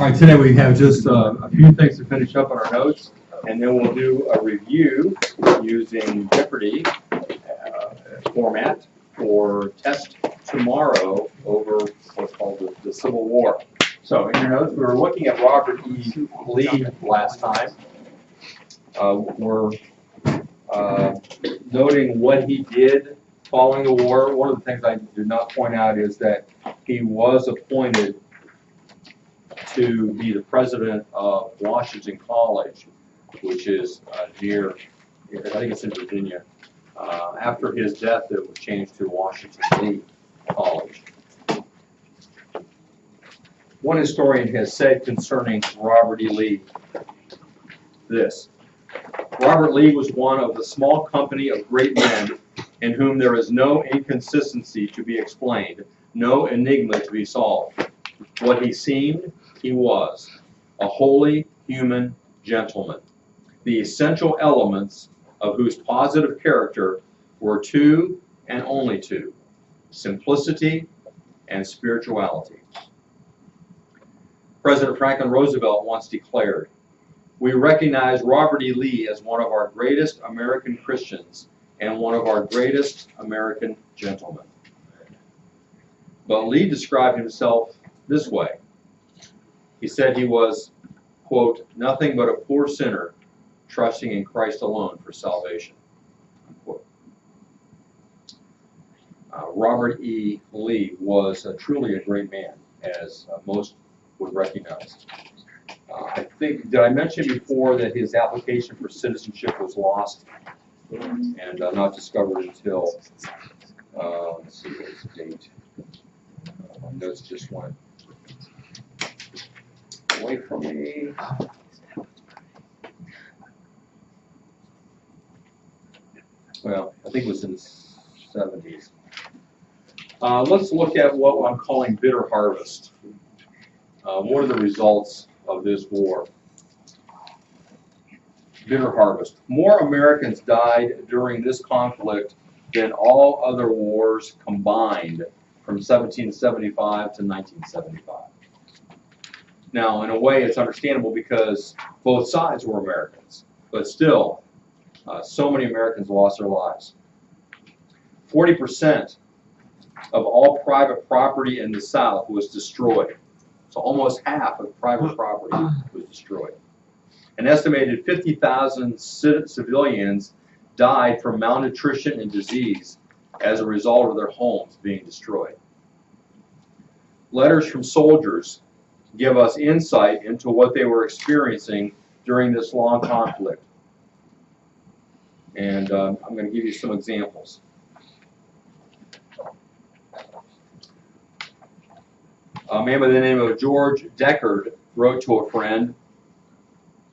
All right, today we have just a few things to finish up on our notes, and then we'll do a review using Jeopardy format for test tomorrow over what's called the Civil War. So in your notes, we were looking at Robert E. Lee last time. We're noting what he did following the war. One of the things I did not point out is that he was appointed to be the president of Washington College, which is near, I think it's in Virginia. After his death, it was changed to Washington Lee College. One historian has said concerning Robert E. Lee this: Robert Lee was one of the small company of great men in whom there is no inconsistency to be explained, no enigma to be solved. What he seemed, he was, a wholly human gentleman, the essential elements of whose positive character were two and only two: simplicity and spirituality. President Franklin Roosevelt once declared, "We recognize Robert E. Lee as one of our greatest American Christians and one of our greatest American gentlemen." But Lee described himself this way. He said he was, quote, "nothing but a poor sinner trusting in Christ alone for salvation," unquote. Robert E. Lee was truly a great man, as most would recognize. I think, did I mention before that his application for citizenship was lost and not discovered until, let's see, what's the date? My notes just went away from me. Well, I think it was in the 70s. Let's look at what I'm calling bitter harvest. What are the results of this war? Bitter harvest. More Americans died during this conflict than all other wars combined from 1775 to 1975. Now, in a way, it's understandable because both sides were Americans, but still, so many Americans lost their lives. 40% of all private property in the South was destroyed. So almost half of private property was destroyed. An estimated 50,000 civilians died from malnutrition and disease as a result of their homes being destroyed. Letters from soldiers give us insight into what they were experiencing during this long conflict. And I'm going to give you some examples. A man by the name of George Deckard wrote to a friend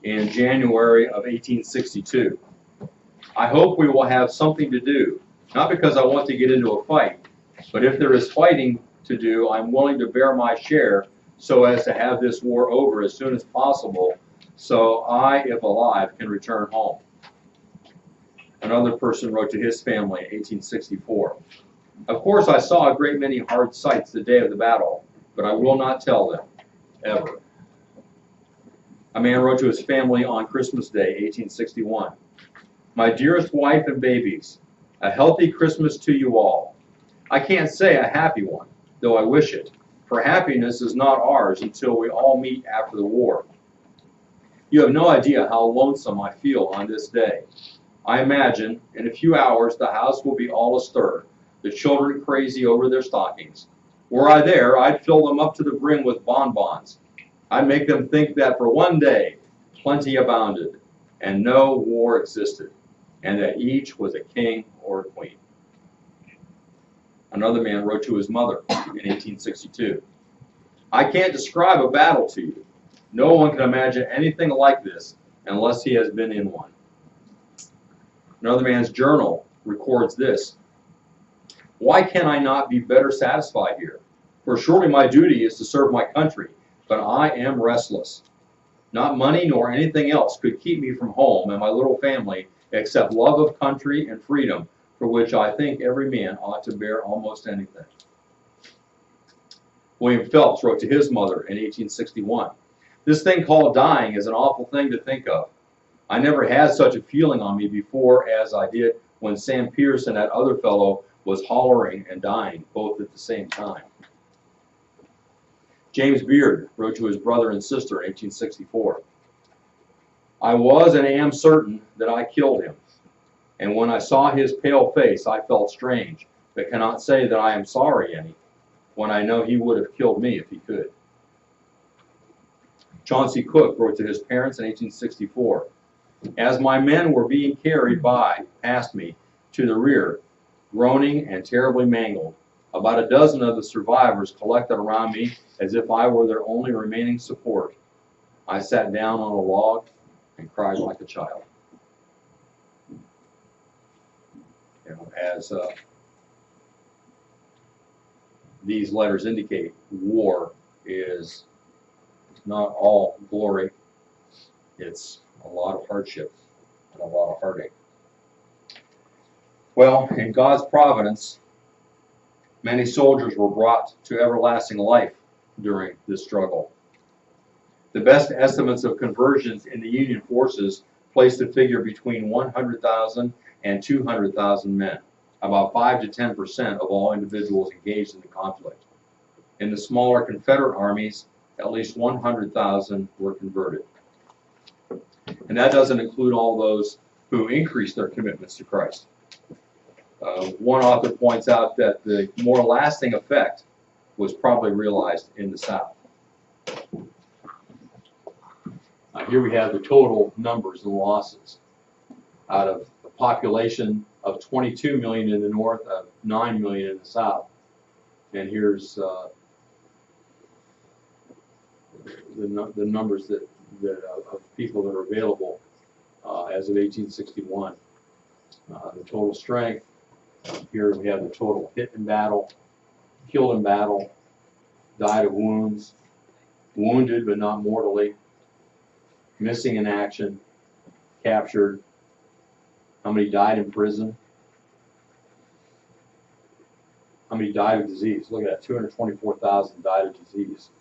in January of 1862, "I hope we will have something to do, not because I want to get into a fight, but if there is fighting to do, I'm willing to bear my share so as to have this war over as soon as possible, so I, if alive, can return home." Another person wrote to his family in 1864, "Of course I saw a great many hard sights the day of the battle, but I will not tell them, ever." A man wrote to his family on Christmas Day, 1861, "My dearest wife and babies, a healthy Christmas to you all. I can't say a happy one, though I wish it, for happiness is not ours until we all meet after the war. You have no idea how lonesome I feel on this day. I imagine in a few hours the house will be all astir, the children crazy over their stockings. Were I there, I'd fill them up to the brim with bonbons. I'd make them think that for one day plenty abounded and no war existed, and that each was a king or a queen." Another man wrote to his mother in 1862, "I can't describe a battle to you. No one can imagine anything like this unless he has been in one." Another man's journal records this: "Why can I not be better satisfied here? For surely my duty is to serve my country, but I am restless. Not money nor anything else could keep me from home and my little family except love of country and freedom, for which I think every man ought to bear almost anything." William Phelps wrote to his mother in 1861, This thing called dying is an awful thing to think of. I never had such a feeling on me before as I did when Sam Pierce and that other fellow was hollering and dying, both at the same time. James Beard wrote to his brother and sister in 1864, I was and am certain that I killed him, and when I saw his pale face I felt strange, but cannot say that I am sorry any, when I know he would have killed me if he could. Chauncey Cook wrote to his parents in 1864, as my men were being carried past me to the rear, groaning and terribly mangled, about a dozen of the survivors collected around me as if I were their only remaining support. I sat down on a log and cried like a child. As these letters indicate, war is not all glory. It's a lot of hardship and a lot of heartache. Well, in God's providence, many soldiers were brought to everlasting life during this struggle. The best estimates of conversions in the Union forces placed the figure between 100,000 and 200,000 men, about 5 to 10% of all individuals engaged in the conflict. In the smaller Confederate armies, at least 100,000 were converted. And that doesn't include all those who increased their commitments to Christ. One author points out that the more lasting effect was probably realized in the South. Here we have the total numbers and losses. Out of a population of 22 million in the North, 9 million in the South. And here's the numbers of people that are available as of 1861. The total strength. Here we have the total hit in battle, killed in battle, died of wounds, wounded but not mortally, missing in action, captured, how many died in prison, how many died of disease. Look at that, 224,000 died of disease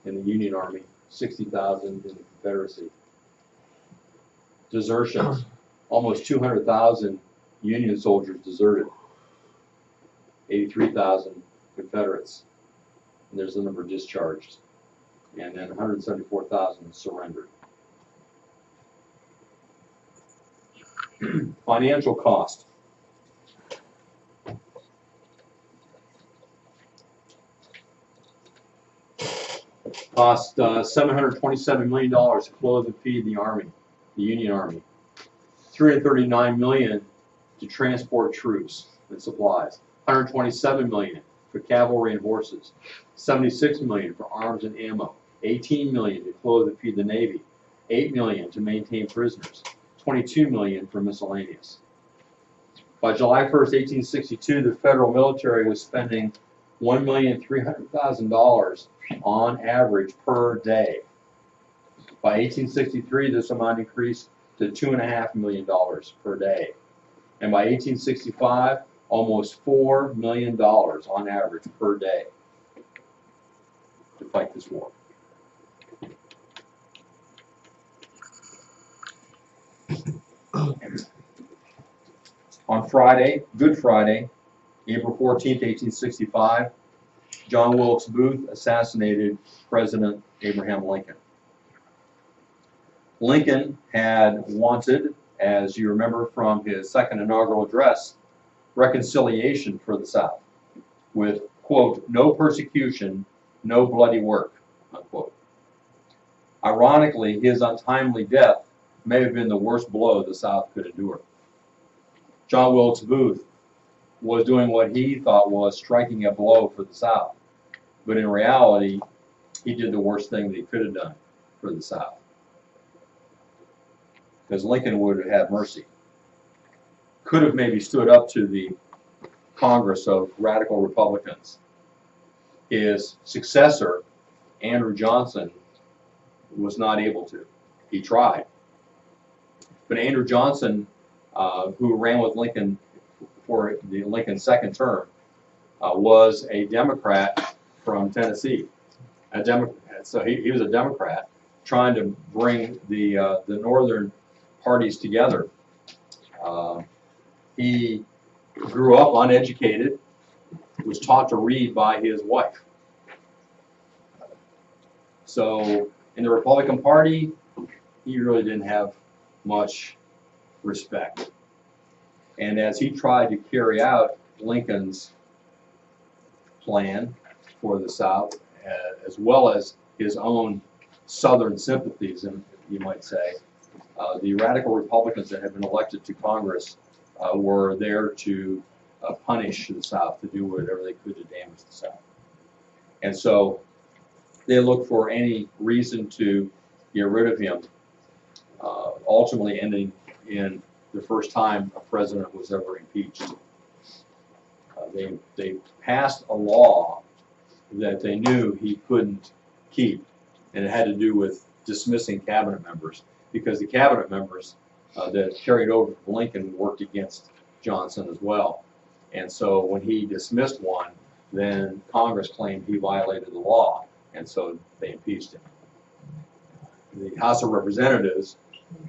in the Union Army, 60,000 in the Confederacy. Desertions, almost 200,000 Union soldiers deserted, 83,000 Confederates, and there's the number discharged, and then 174,000 surrendered. Financial cost. Cost $727 million to clothe and feed the Army, the Union Army. $339 million to transport troops and supplies. $127 million for cavalry and horses. $76 million for arms and ammo. $18 million to clothe and feed the Navy. $8 million to maintain prisoners. $22 million for miscellaneous. By July 1st, 1862, the federal military was spending $1,300,000 on average per day. By 1863, this amount increased to $2.5 million per day. And by 1865, almost $4 million on average per day to fight this war. On Friday, Good Friday, April 14th, 1865, John Wilkes Booth assassinated President Abraham Lincoln. Lincoln had wanted, as you remember from his second inaugural address, reconciliation for the South with, quote, no persecution, no bloody work, unquote. Ironically, his untimely death may have been the worst blow the South could endure. John Wilkes Booth was doing what he thought was striking a blow for the South, but in reality, he did the worst thing that he could have done for the South. Because Lincoln would have had mercy. Could have maybe stood up to the Congress of radical Republicans. His successor, Andrew Johnson, was not able to. He tried. But Andrew Johnson, who ran with Lincoln for the Lincoln's second term, was a Democrat from Tennessee. A Democrat, so he was a Democrat, trying to bring the northern parties together. He grew up uneducated, was taught to read by his wife. So in the Republican Party, he really didn't have much respect. And as he tried to carry out Lincoln's plan for the South, as well as his own Southern sympathies, and you might say, the radical Republicans that had been elected to Congress were there to punish the South, to do whatever they could to damage the South. And so they looked for any reason to get rid of him, ultimately ending in the first time a president was ever impeached. They passed a law that they knew he couldn't keep, and it had to do with dismissing cabinet members, because the cabinet members that carried over from Lincoln worked against Johnson as well. And so when he dismissed one, then Congress claimed he violated the law, and so they impeached him. The House of Representatives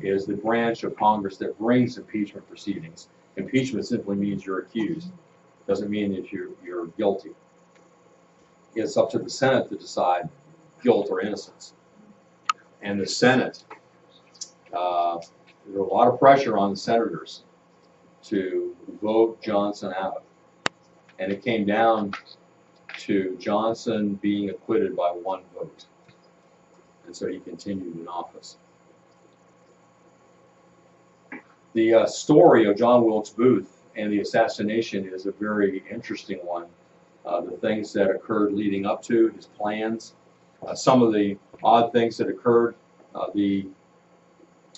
is the branch of Congress that brings impeachment proceedings. Impeachment simply means you're accused. Doesn't mean that you're guilty. It's up to the Senate to decide guilt or innocence. And the Senate, there was a lot of pressure on the senators to vote Johnson out. And it came down to Johnson being acquitted by one vote. And so he continued in office. The story of John Wilkes Booth and the assassination is a very interesting one. The things that occurred leading up to his plans, some of the odd things that occurred the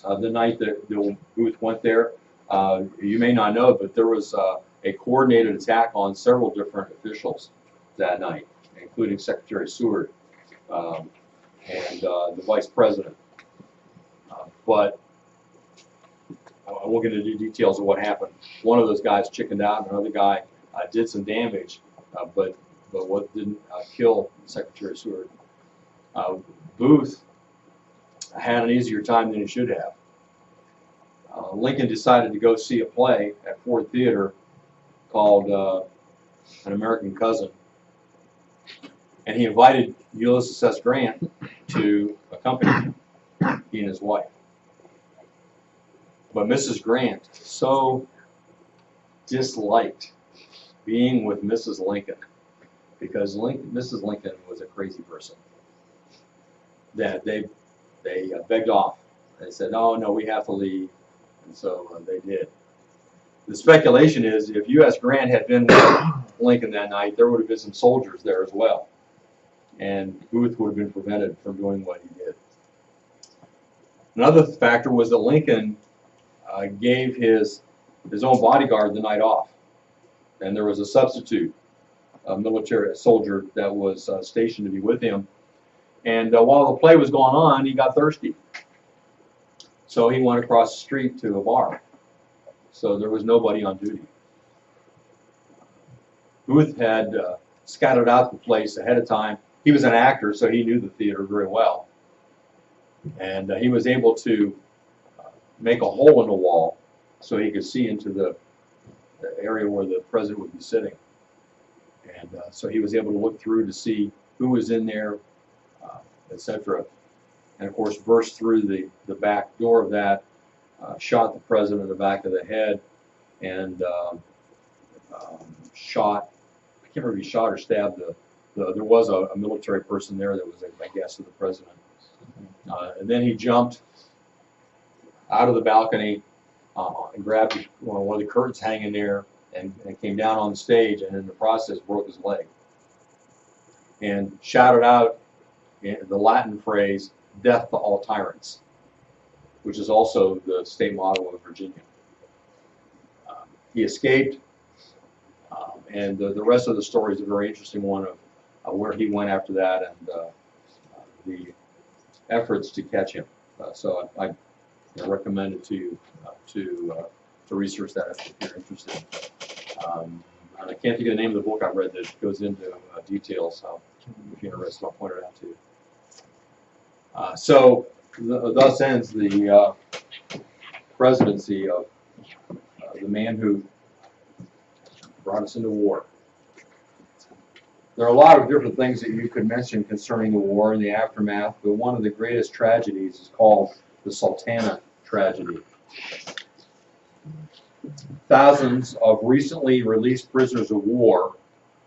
night that Booth went there. You may not know, but there was a coordinated attack on several different officials that night, including Secretary Seward and the Vice President. But I won't get into details of what happened. One of those guys chickened out, and another guy did some damage, but what didn't kill Secretary Seward. Booth had an easier time than he should have. Lincoln decided to go see a play at Ford Theater called An American Cousin, and he invited Ulysses S. Grant to accompany him, he and his wife. But Mrs. Grant so disliked being with Mrs. Lincoln, because Mrs. Lincoln was a crazy person, that they begged off. They said, no, we have to leave. And so they did. The speculation is if U.S. Grant had been with Lincoln that night, there would have been some soldiers there as well. And Booth would have been prevented from doing what he did. Another factor was that Lincoln gave his own bodyguard the night off. And there was a substitute, a military soldier that was stationed to be with him. And while the play was going on, he got thirsty. So he went across the street to a bar. So there was nobody on duty. Booth had scouted out the place ahead of time. He was an actor, so he knew the theater very well. And he was able to make a hole in the wall so he could see into the area where the president would be sitting. And so he was able to look through to see who was in there, etc. And of course burst through the back door of that, shot the president in the back of the head, and shot, I can't remember if he shot or stabbed there was a military person there that was a guest of the president. And then he jumped out of the balcony and grabbed one of the curtains hanging there and came down on the stage, and in the process broke his leg. And shouted out the Latin phrase, "Death to all tyrants," which is also the state motto of Virginia. He escaped, and the rest of the story is a very interesting one of where he went after that and the efforts to catch him. So I recommend it to you to research that if you're interested. And I can't think of the name of the book I read that goes into details. So if you're interested, I'll point it out to you. Thus ends the presidency of the man who brought us into war. There are a lot of different things that you could mention concerning the war and the aftermath, but one of the greatest tragedies is called the Sultana tragedy. Thousands of recently released prisoners of war,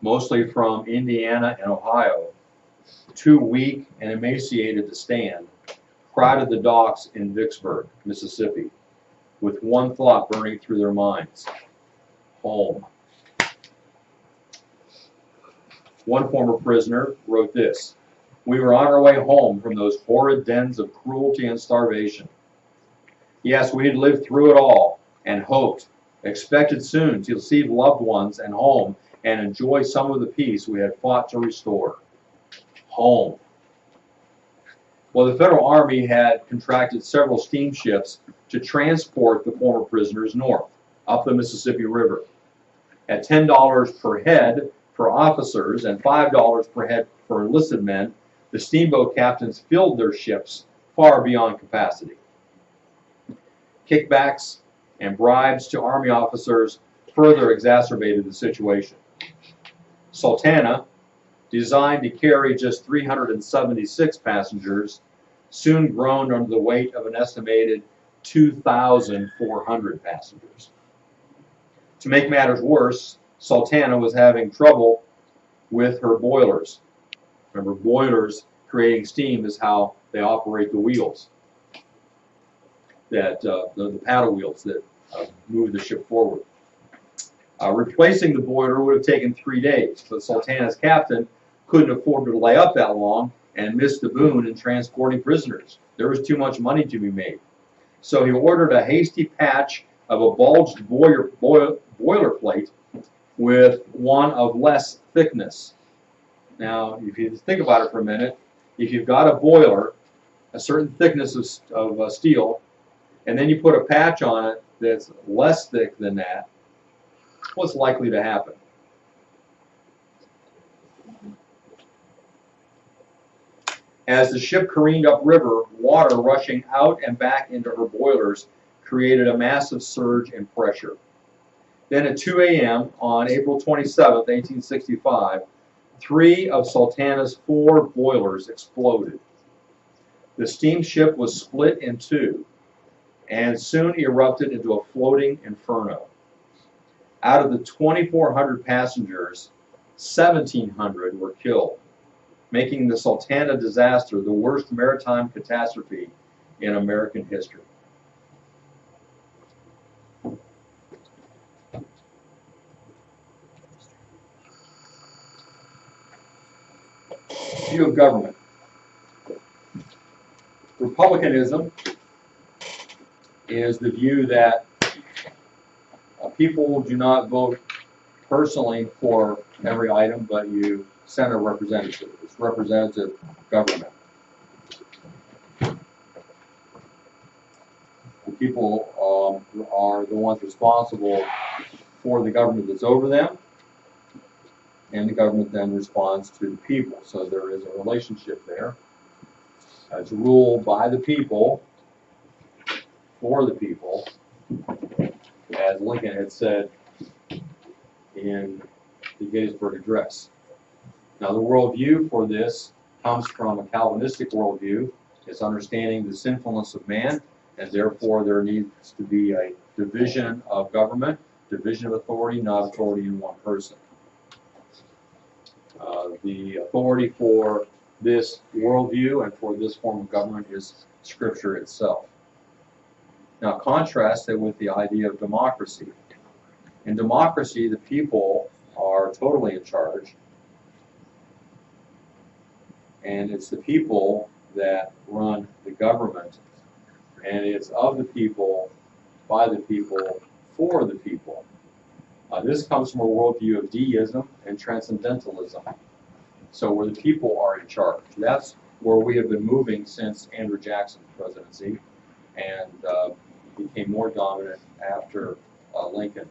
mostly from Indiana and Ohio, too weak and emaciated to stand, crowded the docks in Vicksburg, Mississippi, with one thought burning through their minds: home. One former prisoner wrote this: "We were on our way home from those horrid dens of cruelty and starvation. Yes, we had lived through it all and hoped, expected soon to see loved ones and home and enjoy some of the peace we had fought to restore. Home." Well, the Federal Army had contracted several steamships to transport the former prisoners north, up the Mississippi River. At $10 per head for officers and $5 per head for enlisted men, the steamboat captains filled their ships far beyond capacity. Kickbacks and bribes to Army officers further exacerbated the situation. Sultana, designed to carry just 376 passengers, soon groaned under the weight of an estimated 2,400 passengers. To make matters worse, Sultana was having trouble with her boilers. Remember, boilers creating steam is how they operate the wheels, that the paddle wheels that move the ship forward. Replacing the boiler would have taken 3 days, but Sultana's captain couldn't afford to delay up that long and missed the boon in transporting prisoners. There was too much money to be made. So he ordered a hasty patch of a bulged boiler plate with one of less thickness. Now, if you think about it for a minute, if you've got a boiler, a certain thickness of steel, and then you put a patch on it that's less thick than that, what's likely to happen? As the ship careened upriver, water rushing out and back into her boilers created a massive surge in pressure. Then at 2 a.m. on April 27, 1865, 3 of Sultana's 4 boilers exploded. The steamship was split in 2 and soon erupted into a floating inferno. Out of the 2,400 passengers, 1,700 were killed, making the Sultana disaster the worst maritime catastrophe in American history. View of government. Republicanism is the view that people do not vote personally for every item, but you send a representative. It's representative government. The people are the ones responsible for the government that's over them, and the government then responds to the people. So there is a relationship there. It's ruled by the people, for the people, as Lincoln had said in the Gettysburg Address. Now, the worldview for this comes from a Calvinistic worldview. It's understanding the sinfulness of man, and therefore there needs to be a division of government, division of authority, not authority in one person. The authority for this worldview and for this form of government is Scripture itself. Now, contrast it with the idea of democracy. In democracy, the people are totally in charge, and it's the people that run the government, and it's of the people, by the people, for the people. This comes from a worldview of deism and transcendentalism. So where the people are in charge. That's where we have been moving since Andrew Jackson's presidency, and became more dominant after Lincoln.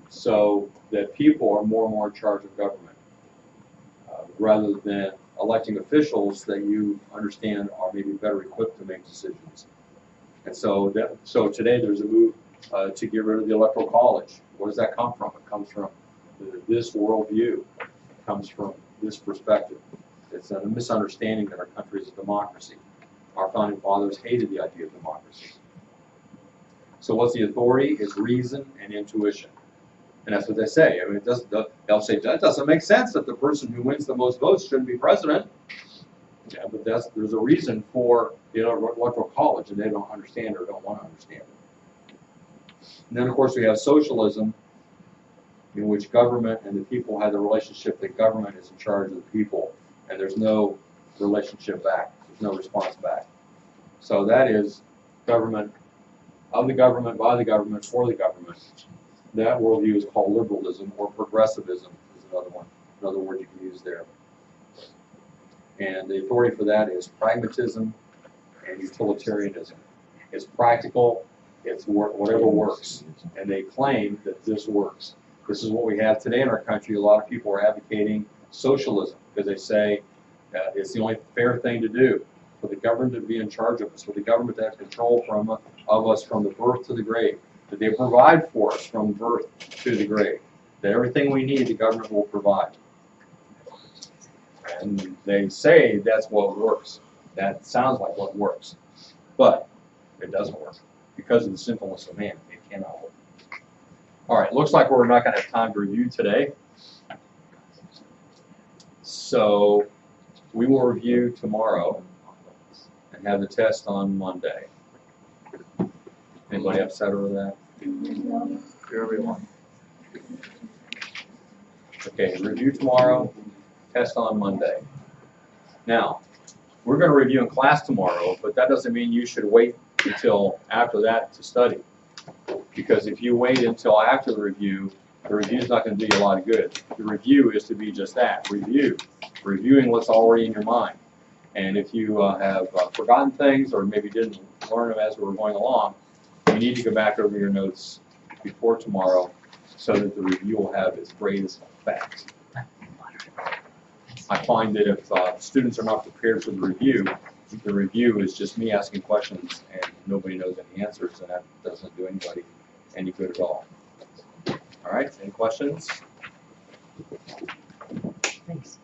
So that people are more and more in charge of government, rather than electing officials that you understand are maybe better equipped to make decisions. And so today there's a move to get rid of the Electoral College. Where does that come from? It comes from this worldview. It comes from this perspective. It's a misunderstanding that our country is a democracy. Our founding fathers hated the idea of democracy. So what's the authority? It's reason and intuition. And that's what they say. I mean, they'll say, that doesn't make sense that the person who wins the most votes shouldn't be president. Yeah, but there's a reason for the Electoral College, and they don't understand or don't want to understand it. And then, of course, we have socialism, in which government and the people have the relationship that government is in charge of the people, and there's no relationship back. There's no response back. So that is government, of the government, by the government, for the government. That worldview is called liberalism, or progressivism is another word you can use there. And the authority for that is pragmatism and utilitarianism. It's practical, it's whatever works. And they claim that this works. This is what we have today in our country. A lot of people are advocating socialism because they say it's the only fair thing to do, for the government to be in charge of us, for the government to have control of us from the birth to the grave, that they provide for us from birth to the grave, that everything we need the government will provide. And they say that's what works. That sounds like what works. But it doesn't work. Because of the sinfulness of man, it cannot work. All right, looks like we're not going to have time to review today. So we will review tomorrow and have the test on Monday. Anybody upset over that? Everyone. Okay, review tomorrow, test on Monday. Now, we're going to review in class tomorrow, but that doesn't mean you should wait until after that to study. Because if you wait until after the review is not going to do you a lot of good. The review is to be just that, reviewing what's already in your mind. And if you have forgotten things or maybe didn't learn them as we were going along, you need to go back over your notes before tomorrow so that the review will have its greatest effect. I find that if students are not prepared for the review is just me asking questions and nobody knows any answers, and that doesn't do anybody any good at all. All right, any questions? Thanks.